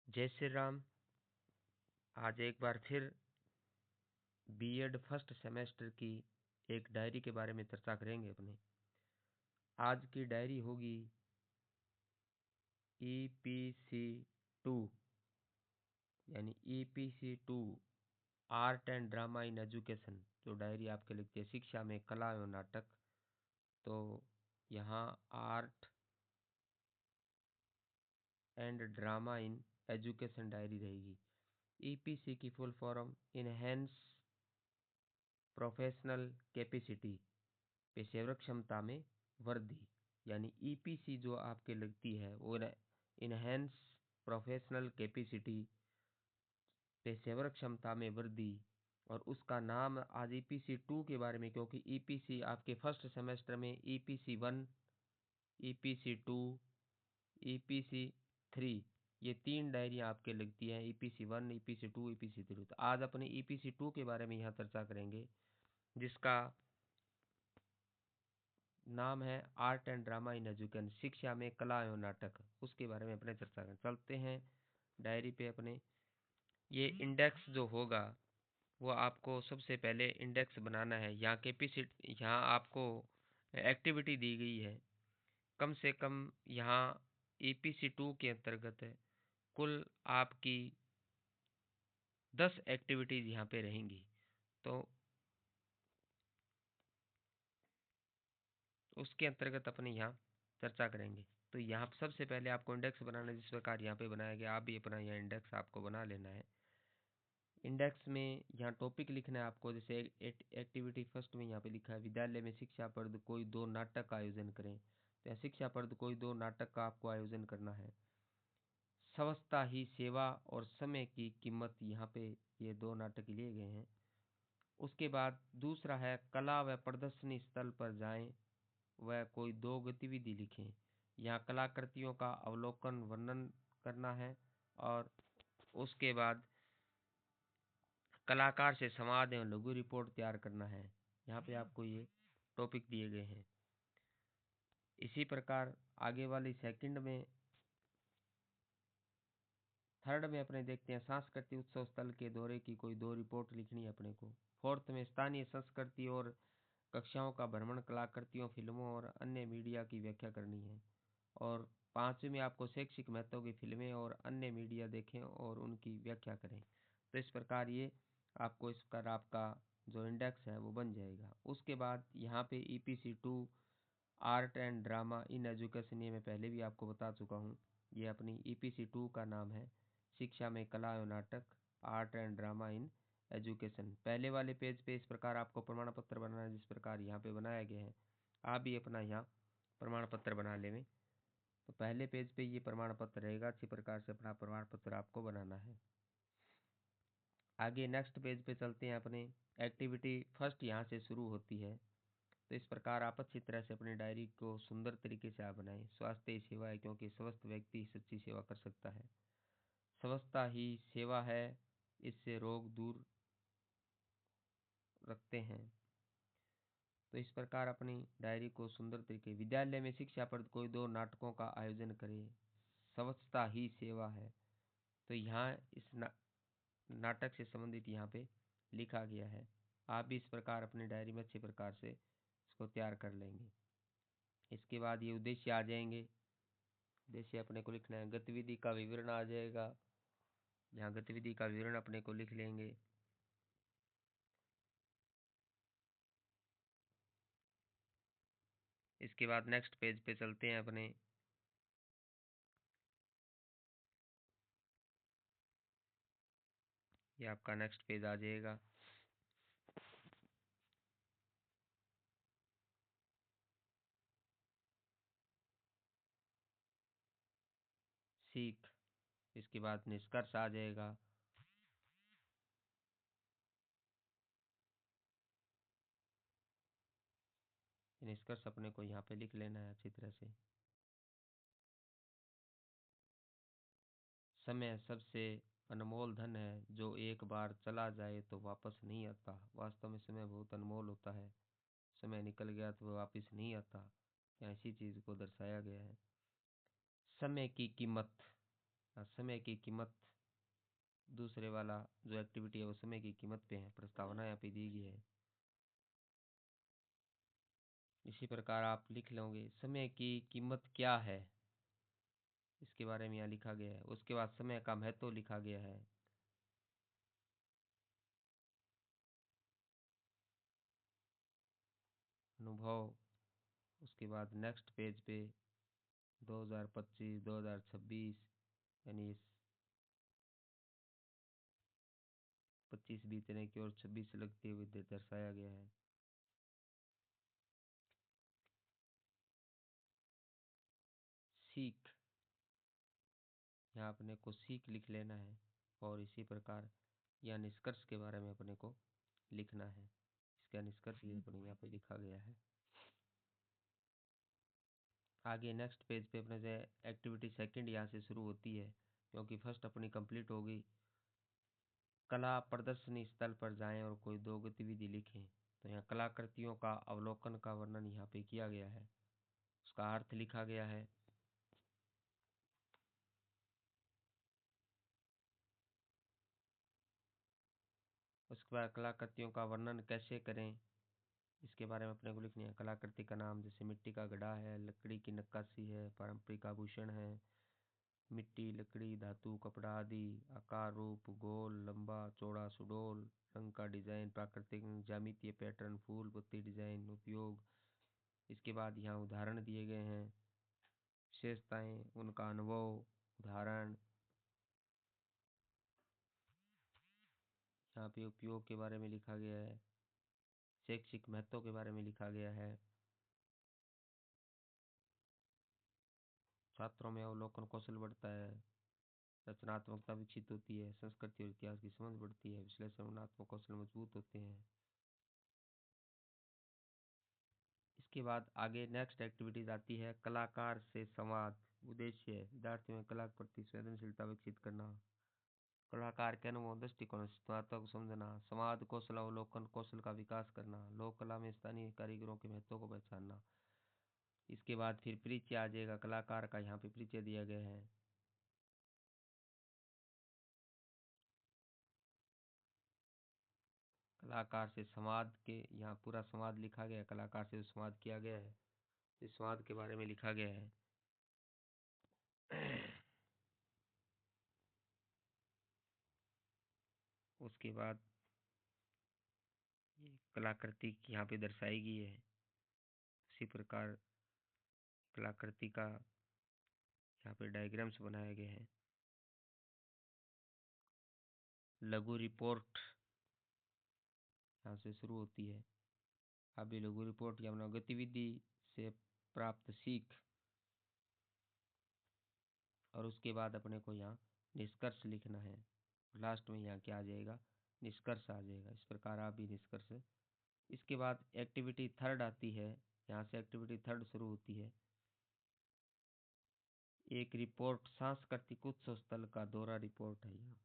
जय श्री राम। आज एक बार फिर बीएड फर्स्ट सेमेस्टर की एक डायरी के बारे में चर्चा करेंगे अपने। आज की डायरी होगी EPC 2 यानी EPC 2 art and drama in education. जो डायरी आपके लिखती है शिक्षा में कला एवं नाटक, तो यहाँ art and drama in education diary रहेगी। EPC की full form enhance professional capacity, पेशेवर क्षमता में वृद्धि। यानी EPC जो आपके लगती है वो इनहेंस प्रोफेशनल कैपेसिटी, पेशेवर क्षमता में वृद्धि। और उसका नाम आज EPC 2 के बारे में, क्योंकि EPC आपके फर्स्ट सेमेस्टर में EPC 1, EPC 2, EPC 3 ये 3 डायरियाँ आपके लगती हैं। EPC 1, EPC 2, EPC 3। तो आज अपने EPC 2 के बारे में यहाँ चर्चा करेंगे, जिसका नाम है art and drama in education, शिक्षा में कला एवं नाटक। उसके बारे में अपने चर्चा करें। चलते हैं डायरी पे अपने। ये इंडेक्स जो होगा वो आपको सबसे पहले इंडेक्स बनाना है। यहाँ कैपेसिटी, यहाँ आपको एक्टिविटी दी गई है। कम से कम यहाँ EPC 2 के अंतर्गत कुल आपकी 10 एक्टिविटीज यहाँ पे रहेंगी। तो उसके अंतर्गत अपने यहाँ चर्चा करेंगे। तो यहाँ सबसे पहले आपको इंडेक्स बनाना है, जिस प्रकार यहाँ पे बनाया गया। आप भी अपना यहाँ इंडेक्स आपको बना लेना है। इंडेक्स में यहाँ टॉपिक लिखना है आपको। जैसे एक्टिविटी फर्स्ट में यहाँ पे लिखा है विद्यालय में शिक्षाप्रद कोई 2 नाटक का आयोजन करें। तो यहाँ शिक्षाप्रद कोई 2 नाटक का आपको आयोजन करना है। स्वच्छता ही सेवा और समय की कीमत, यहाँ पे ये 2 नाटक लिए गए हैं। उसके बाद दूसरा है कला व प्रदर्शनी स्थल पर जाएं वह कोई 2 गतिविधि लिखें। यहाँ कलाकृतियों का अवलोकन वर्णन करना है। और उसके बाद कलाकार से संवाद एवं लघु रिपोर्ट तैयार करना है। यहाँ पे आपको ये टॉपिक दिए गए हैं। इसी प्रकार आगे वाली सेकंड में, थर्ड में अपने देखते हैं सांस्कृतिक उत्सव स्थल के दौरे की कोई 2 रिपोर्ट लिखनी है अपने को। फोर्थ में स्थानीय संस्कृति और कक्षाओं का भ्रमण, कलाकृतियों, फिल्मों और अन्य मीडिया की व्याख्या करनी है। और 5वीं में आपको शैक्षिक महत्व की फिल्में और अन्य मीडिया देखें और उनकी व्याख्या करें। तो इस प्रकार ये आपको इस प्रकार आपका जो इंडेक्स है वो बन जाएगा। उसके बाद यहाँ पे EPC 2 art and drama in education, ये मैं पहले भी आपको बता चुका हूँ। ये अपनी EPC 2 का नाम है शिक्षा में कला एवं नाटक, art and drama in education. पहले वाले पेज पे इस प्रकार आपको प्रमाण पत्र बनाना है, जिस प्रकार यहाँ पे बनाया गया है। आप भी अपना यहाँ प्रमाण पत्र बना लें। तो पहले पेज पे ये प्रमाण पत्र रहेगा। इसी प्रकार से अपना प्रमाण पत्र आपको बनाना है। आगे नेक्स्ट पेज पे चलते हैं अपने। एक्टिविटी फर्स्ट यहाँ से शुरू होती है। तो इस प्रकार आप अच्छी तरह से अपनी डायरी को सुंदर तरीके से आप बनाएं। स्वास्थ्य ही सेवा है, क्योंकि स्वस्थ व्यक्ति सच्ची सेवा कर सकता है। स्वच्छता ही सेवा है, इससे रोग दूर रखते हैं। तो इस प्रकार अपनी डायरी को सुंदर तरीके। विद्यालय में शिक्षाप्रद कोई 2 नाटकों का आयोजन करें। स्वच्छता ही सेवा है, तो यहाँ इस नाटक से संबंधित यहाँ पे लिखा गया है। आप भी इस प्रकार अपनी डायरी में अच्छे प्रकार से इसको तैयार कर लेंगे। इसके बाद ये उद्देश्य आ जाएंगे। उद्देश्य अपने को लिखना है। गतिविधि का विवरण आ जाएगा। यहाँ गतिविधि का विवरण अपने को लिख लेंगे। इसके बाद नेक्स्ट पेज पे चलते हैं अपने। ये आपका नेक्स्ट पेज आ जाएगा। सीख, इसके बाद निष्कर्ष आ जाएगा। निष्कर्ष अपने को यहाँ पे लिख लेना है अच्छी तरह से। समय सबसे अनमोल धन है, जो एक बार चला जाए तो वापस नहीं आता। वास्तव में समय बहुत अनमोल होता है। समय निकल गया तो वापस नहीं आता। यहाँ इसी चीज को दर्शाया गया है। समय की कीमत, समय की कीमत, दूसरे वाला जो एक्टिविटी है वो समय की कीमत पे है, प्रस्तावना यहाँ पे दी गई है। इसी प्रकार आप लिख लोगे समय की कीमत क्या है, इसके बारे में यहाँ लिखा गया है। उसके बाद समय का महत्व लिखा गया है। अनुभव, उसके बाद नेक्स्ट पेज पे 2025 2026 यानी 25 बीतने की और 26 लगते हुए दर्शाया गया है। सीख, यहाँ अपने को सीख लिख लेना है। और इसी प्रकार यह निष्कर्ष के बारे में अपने को लिखना है। इसका निष्कर्ष ये अपने यहाँ पे लिखा गया है। आगे नेक्स्ट पेज पे अपने से एक्टिविटी सेकंड यहाँ से शुरू होती है, क्योंकि फर्स्ट अपनी कंप्लीट हो गई। कला प्रदर्शनी स्थल पर जाएं और कोई 2 गतिविधि लिखें। तो यहाँ कलाकृतियों का अवलोकन का वर्णन यहाँ पे किया गया है, उसका अर्थ लिखा गया है। उसके बाद कलाकृतियों का वर्णन कैसे करें, इसके बारे में अपने को लिखनी है। कलाकृति का नाम जैसे मिट्टी का घड़ा है, लकड़ी की नक्काशी है, पारंपरिक आभूषण है, मिट्टी, लकड़ी, धातु, कपड़ा आदि, आकार, रूप, गोल, लंबा, चौड़ा, सुडौल, रंग का डिजाइन, प्राकृतिक ज्यामितीय पैटर्न, फूल पत्ती डिजाइन, उपयोग। इसके बाद यहाँ उदाहरण दिए गए हैं, विशेषताएं, उनका अनुभव, उदाहरण। यहाँ पे उपयोग के बारे में लिखा गया है, शैक्षिक महत्व के बारे में लिखा गया है। छात्रों में अवलोकन कौशल बढ़ता है, रचनात्मकता विकसित होती है, संस्कृति और इतिहास की समझ बढ़ती है, विश्लेषणात्मक कौशल मजबूत होते हैं। इसके बाद आगे नेक्स्ट एक्टिविटीज आती है, कलाकार से संवाद। उद्देश्य है विद्यार्थियों में कला के प्रति संवेदनशीलता विकसित करना, कलाकार के अनुभव दृष्टिकोण को समझना, संवाद कौशल अवलोकन कौशल का विकास करना, लोक कला में स्थानीय कारीगरों के महत्व को पहचानना। इसके बाद फिर परिचय आ जाएगा, कलाकार का यहाँ पे परिचय दिया गया है। कलाकार से संवाद के यहाँ पूरा संवाद लिखा गया है, कलाकार से संवाद किया गया है, इस संवाद के बारे में लिखा गया है। उसके बाद ये कलाकृति यहाँ पे दर्शाई गई है। उसी प्रकार कलाकृति का यहाँ पे डायग्राम्स बनाए गए हैं। लघु रिपोर्ट यहाँ से शुरू होती है। अभी लघु रिपोर्ट या गतिविधि से प्राप्त सीख, और उसके बाद अपने को यहाँ निष्कर्ष लिखना है। लास्ट में यहाँ क्या आ जाएगा, निष्कर्ष आ जाएगा। इस प्रकार आप भी निष्कर्ष। इसके बाद एक्टिविटी थर्ड आती है, यहाँ से एक्टिविटी थर्ड शुरू होती है। एक रिपोर्ट सांस्कृतिक उत्सव स्थल का दौरा रिपोर्ट है यहाँ।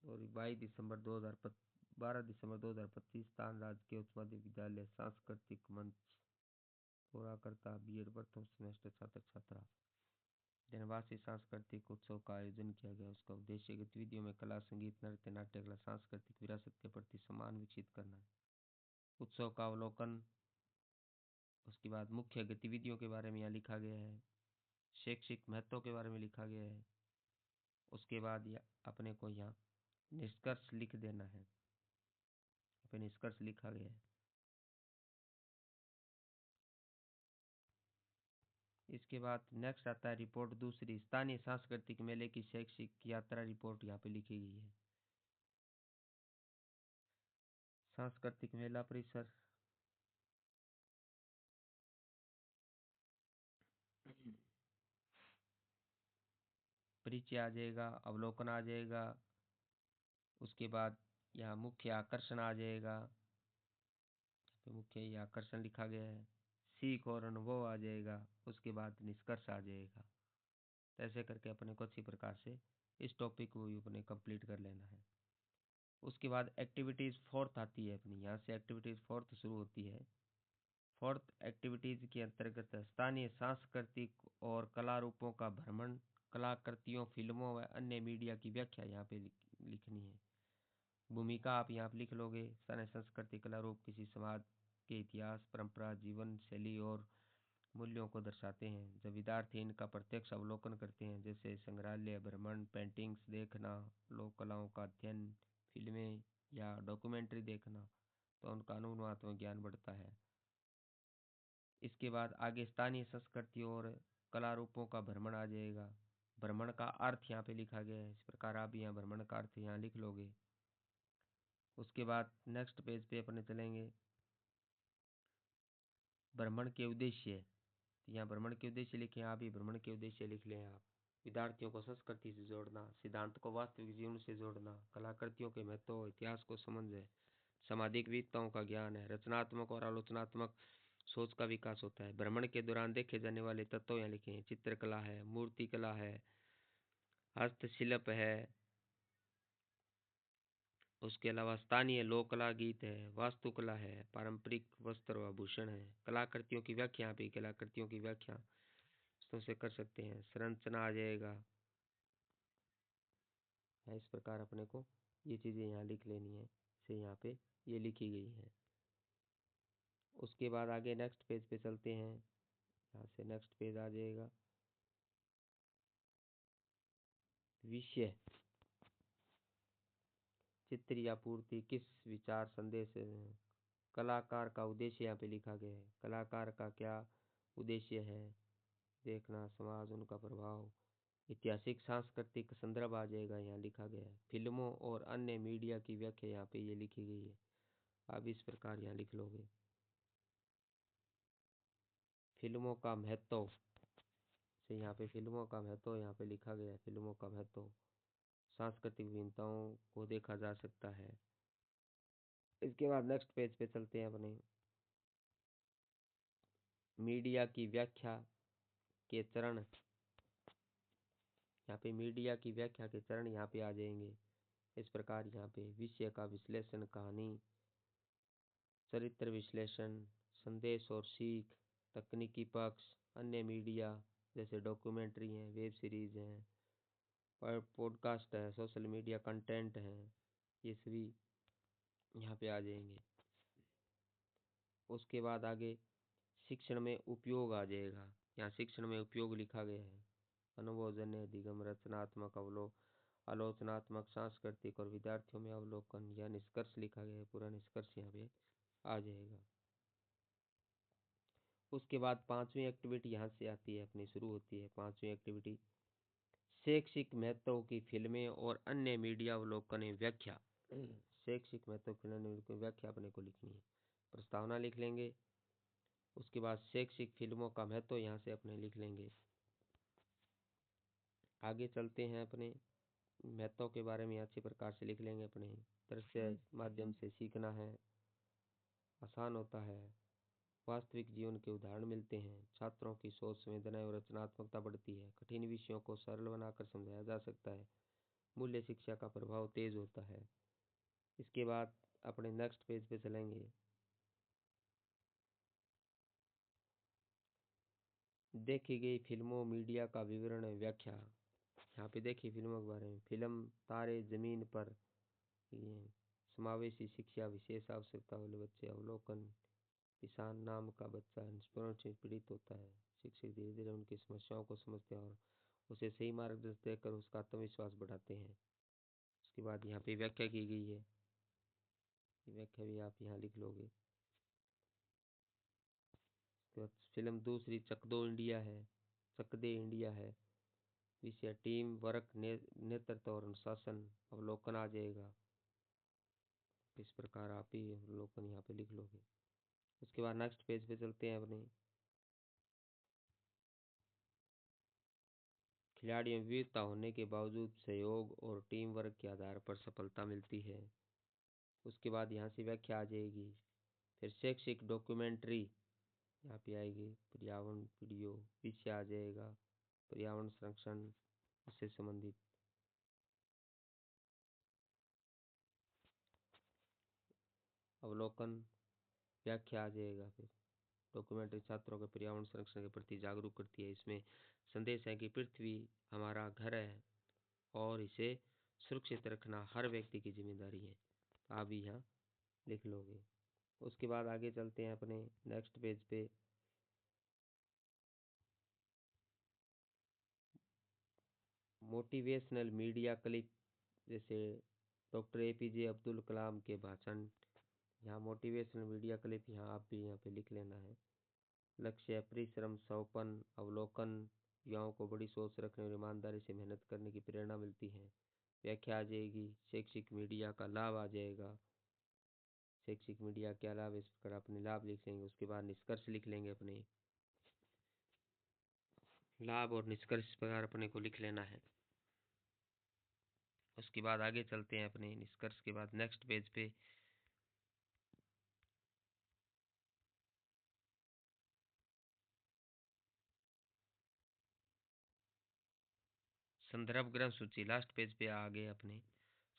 और 12 दिसंबर 2025 स्थान राजकीय उच्च माध्यमिक विद्यालय सांस्कृतिक मंच, दौरा करता बीएड प्रथम सेमेस्टर छात्र छात्रा। जनवासी सांस्कृतिक उत्सव का आयोजन किया गया। उसका उद्देश्य गतिविधियों में कला, संगीत, नृत्य, नाट्य कला, सांस्कृतिक विरासत के प्रति सम्मान विकसित करना है। उत्सव का अवलोकन, उसके बाद मुख्य गतिविधियों के बारे में यहाँ लिखा गया है, शैक्षिक महत्व के बारे में लिखा गया है। उसके बाद अपने को यहाँ निष्कर्ष लिख देना है। अपने निष्कर्ष लिखा गया है। इसके बाद नेक्स्ट आता है रिपोर्ट दूसरी, स्थानीय सांस्कृतिक मेले की शैक्षिक यात्रा रिपोर्ट यहाँ पे लिखी गई है। सांस्कृतिक मेला परिसर, परिचय आ जाएगा, अवलोकन आ जाएगा। उसके बाद यहाँ मुख्य आकर्षण आ जाएगा, तो मुख्य आकर्षण लिखा गया है। सीख और अनुभव आ जाएगा। उसके बाद निष्कर्ष आ जाएगा। तो ऐसे करके अपने को अच्छी प्रकार से इस टॉपिक को भी अपने कंप्लीट कर लेना है। उसके बाद एक्टिविटीज फोर्थ आती है अपनी, यहाँ से एक्टिविटीज फोर्थ शुरू होती है। फोर्थ एक्टिविटीज के अंतर्गत स्थानीय सांस्कृतिक और कला रूपों का भ्रमण कलाकृतियों, फिल्मों व अन्य मीडिया की व्याख्या यहाँ पे लिखनी है। भूमिका आप यहाँ पे लिख लोगे। सन संस्कृति कला रूप किसी समाज के इतिहास, परंपरा, जीवन शैली और मूल्यों को दर्शाते हैं। जब विद्यार्थी इनका प्रत्यक्ष अवलोकन करते हैं, जैसे संग्रहालय भ्रमण, पेंटिंग्स देखना, लोक कलाओं का अध्ययन, फिल्में या डॉक्यूमेंट्री देखना, तो उनका अनुमानात्मक ज्ञान बढ़ता है। इसके बाद आगे स्थानीय संस्कृति और कला रूपों का भ्रमण आ जाएगा। भ्रमण का अर्थ यहाँ पे लिखा गया है, इस प्रकार आप यहाँ भ्रमण का अर्थ यहाँ लिख लोगे। उसके बाद नेक्स्ट पेज पे अपने चलेंगे। भ्रमण के उद्देश्य, यहाँ भ्रमण के उद्देश्य लिखे, आप भी भ्रमण के उद्देश्य लिख लें। आप विद्यार्थियों को संस्कृति से जोड़ना, सिद्धांत को वास्तविक जीवन से जोड़ना, कलाकृतियों के महत्व, इतिहास को समझ है, सामाजिक विविधताओं का ज्ञान है, रचनात्मक और आलोचनात्मक सोच का विकास होता है। भ्रमण के दौरान देखे जाने वाले तत्व यहाँ लिखे हैं। चित्रकला है, मूर्ति कला है, हस्तशिल्प है, उसके अलावा स्थानीय लोक कला, गीत है, वास्तुकला है, पारंपरिक वस्त्र व आभूषण है। कलाकृतियों की व्याख्या, यहाँ पे कलाकृतियों की व्याख्या तो से कर सकते हैं। संरचना आ जाएगा। इस प्रकार अपने को ये चीजें यहाँ लिख लेनी है, से यहाँ पे ये लिखी गई है। उसके बाद आगे नेक्स्ट पेज पे चलते हैं। यहाँ से नेक्स्ट पेज आ जाएगा। विषय, चित्र या पूर्ति किस विचार संदेश है। कलाकार का उद्देश्य यहाँ पे लिखा गया है। कलाकार का क्या उद्देश्य है, देखना, समाज, उनका प्रभाव, ऐतिहासिक सांस्कृतिक संदर्भ आ जाएगा, यहाँ लिखा गया है। फिल्मों और अन्य मीडिया की व्याख्या यहाँ पे ये लिखी गई है। आप इस प्रकार यहाँ लिख लोगे। फिल्मों का महत्व से यहाँ पे फिल्मों का महत्व यहाँ पे लिखा गया है। फिल्मों का महत्व, सांस्कृतिक विभिन्नताओं को देखा जा सकता है। इसके बाद नेक्स्ट पेज पे चलते हैं अपने। मीडिया की व्याख्या के चरण, यहाँ पे मीडिया की व्याख्या के चरण यहाँ पे आ जाएंगे। इस प्रकार यहाँ पे विषय का विश्लेषण, कहानी, चरित्र विश्लेषण, संदेश और सीख, तकनीकी पक्ष, अन्य मीडिया जैसे डॉक्यूमेंट्री हैं, वेब सीरीज हैं, पॉडकास्ट है, सोशल मीडिया कंटेंट है, ये सभी यहाँ पे आ जाएंगे। उसके बाद आगे शिक्षण में उपयोग आ जाएगा। यहाँ शिक्षण में उपयोग लिखा गया है। अनुभवजन्य, अधिगम, रचनात्मक, आलोचनात्मक, सांस्कृतिक और विद्यार्थियों में अवलोकन या निष्कर्ष लिखा गया है। पूरा निष्कर्ष यहाँ पे आ जाएगा। उसके बाद पांचवी एक्टिविटी यहाँ से आती है, अपनी शुरू होती है। पांचवी एक्टिविटी, शैक्षिक महत्व की फिल्में और अन्य मीडिया अवलोकन व्याख्या। शैक्षिक महत्व फिल्में की व्याख्या अपने को लिखनी है। प्रस्तावना लिख लेंगे। उसके बाद शैक्षिक फिल्मों का महत्व यहाँ से अपने लिख लेंगे। आगे चलते हैं। अपने महत्व के बारे में अच्छी प्रकार से लिख लेंगे। अपने दृश्य माध्यम से सीखना है, आसान होता है, वास्तविक जीवन के उदाहरण मिलते हैं, छात्रों की सोच, संवेदनाएं और रचनात्मकता बढ़ती है, कठिन विषयों को सरल बनाकर समझाया जा सकता है, मूल्य शिक्षा का प्रभाव तेज होता है। इसके बाद अपने नेक्स्ट पेज पे चलेंगे। देखी गई फिल्मों, मीडिया का विवरण, व्याख्या। यहाँ पे देखिए फिल्मों के बारे में। फिल्म, तारे जमीन पर, ये समावेशी शिक्षा, विशेष आवश्यकता वाले बच्चे, अवलोकन, किसान नाम का बच्चा निष्पादन से पीड़ित होता है। शिक्षक धीरे धीरे उनकी समस्याओं को समझते हैं और उसे सही मार्गदर्शन देकर उसका आत्मविश्वास बढ़ाते हैं। उसके बाद यहाँ पे व्याख्या की गई है। ये व्याख्या भी आप यहाँ लिख लोगे। तो फिल्म दूसरी चक दो इंडिया है, चक दे इंडिया है। विषय टीम वर्क, नेतृत्व और अनुशासन, अवलोकन आ जाएगा। इस प्रकार आप ही अवलोकन यहाँ पे लिख लोगे। उसके बाद नेक्स्ट पेज पे चलते हैं। अपने खिलाड़ियों में विविधता होने के बावजूद सहयोग और टीम वर्क के आधार पर सफलता मिलती है। उसके बाद यहाँ से व्याख्या आ जाएगी। फिर शैक्षिक डॉक्यूमेंट्री यहाँ पे आएगी। पर्यावरण वीडियो, विषय आ जाएगा पर्यावरण संरक्षण से संबंधित। अवलोकन, व्याख्या आ जाएगा। फिर डॉक्यूमेंट्री छात्रों के पर्यावरण संरक्षण के प्रति जागरूक करती है। इसमें संदेश है कि पृथ्वी हमारा घर है और इसे सुरक्षित रखना हर व्यक्ति की जिम्मेदारी है। तो आप भी यहाँ लिख लोगे। उसके बाद आगे चलते हैं अपने नेक्स्ट पेज पे। मोटिवेशनल मीडिया क्लिप, जैसे डॉक्टर APJ अब्दुल कलाम के भाषण, यहाँ मोटिवेशनल मीडिया क्लिप यहाँ आप भी यहाँ पे लिख लेना है। लक्ष्य, परिश्रम, सौपन, अवलोकन, युवाओं को बड़ी सोच रखने और ईमानदारी से मेहनत करने की प्रेरणा मिलती है। व्याख्या आ जाएगी, शैक्षिक मीडिया का लाभ आ जाएगा, शैक्षिक मीडिया क्या लाभ, इस प्रकार अपने लाभ लिख लेंगे। उसके बाद निष्कर्ष लिख लेंगे, अपने लाभ और निष्कर्ष इस प्रकार अपने को लिख लेना है। उसके बाद आगे चलते हैं अपने निष्कर्ष के बाद नेक्स्ट पेज पे। संदर्भ ग्रंथ सूची, लास्ट पेज पे आ गए अपने।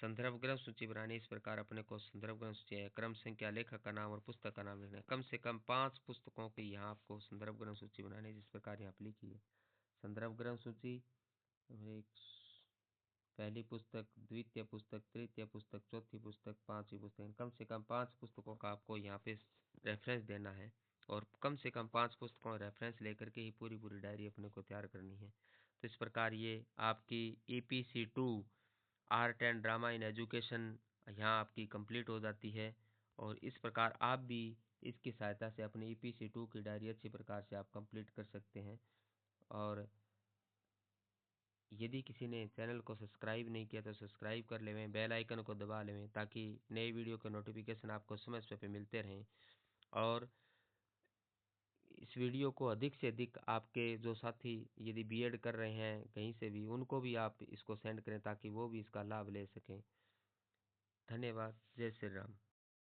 संदर्भ ग्रंथ सूची बनाने इस प्रकार अपने को संदर्भ ग्रंथ सूची है, क्रम संख्या, लेखक का नाम और पुस्तक का नाम लिखना है। कम से कम 5 पुस्तकों की यहाँ आपको संदर्भ ग्रंथ सूची बनानी है, जिस प्रकार यहाँ पे लिखी है। संदर्भ ग्रंथ सूची, एक पहली पुस्तक, द्वितीय पुस्तक, तृतीय पुस्तक, चौथी पुस्तक, पांचवी पुस्तक, कम से कम 5 पुस्तकों का आपको यहाँ पे रेफरेंस देना है। और कम से कम 5 पुस्तकों का रेफरेंस लेकर के ही पूरी डायरी अपने को तैयार करनी है। तो इस प्रकार ये आपकी EPC2 art and drama in education यहाँ आपकी कंप्लीट हो जाती है। और इस प्रकार आप भी इसकी सहायता से अपनी EPC2 की डायरी अच्छी प्रकार से आप कंप्लीट कर सकते हैं। और यदि किसी ने चैनल को सब्सक्राइब नहीं किया तो सब्सक्राइब कर लेवें, बेल आइकन को दबा लेवें, ताकि नए वीडियो के नोटिफिकेशन आपको समय समय पे मिलते रहें। और इस वीडियो को अधिक से अधिक आपके जो साथी यदि B.Ed कर रहे हैं कहीं से भी, उनको भी आप इसको सेंड करें ताकि वो भी इसका लाभ ले सकें। धन्यवाद। जय श्री राम।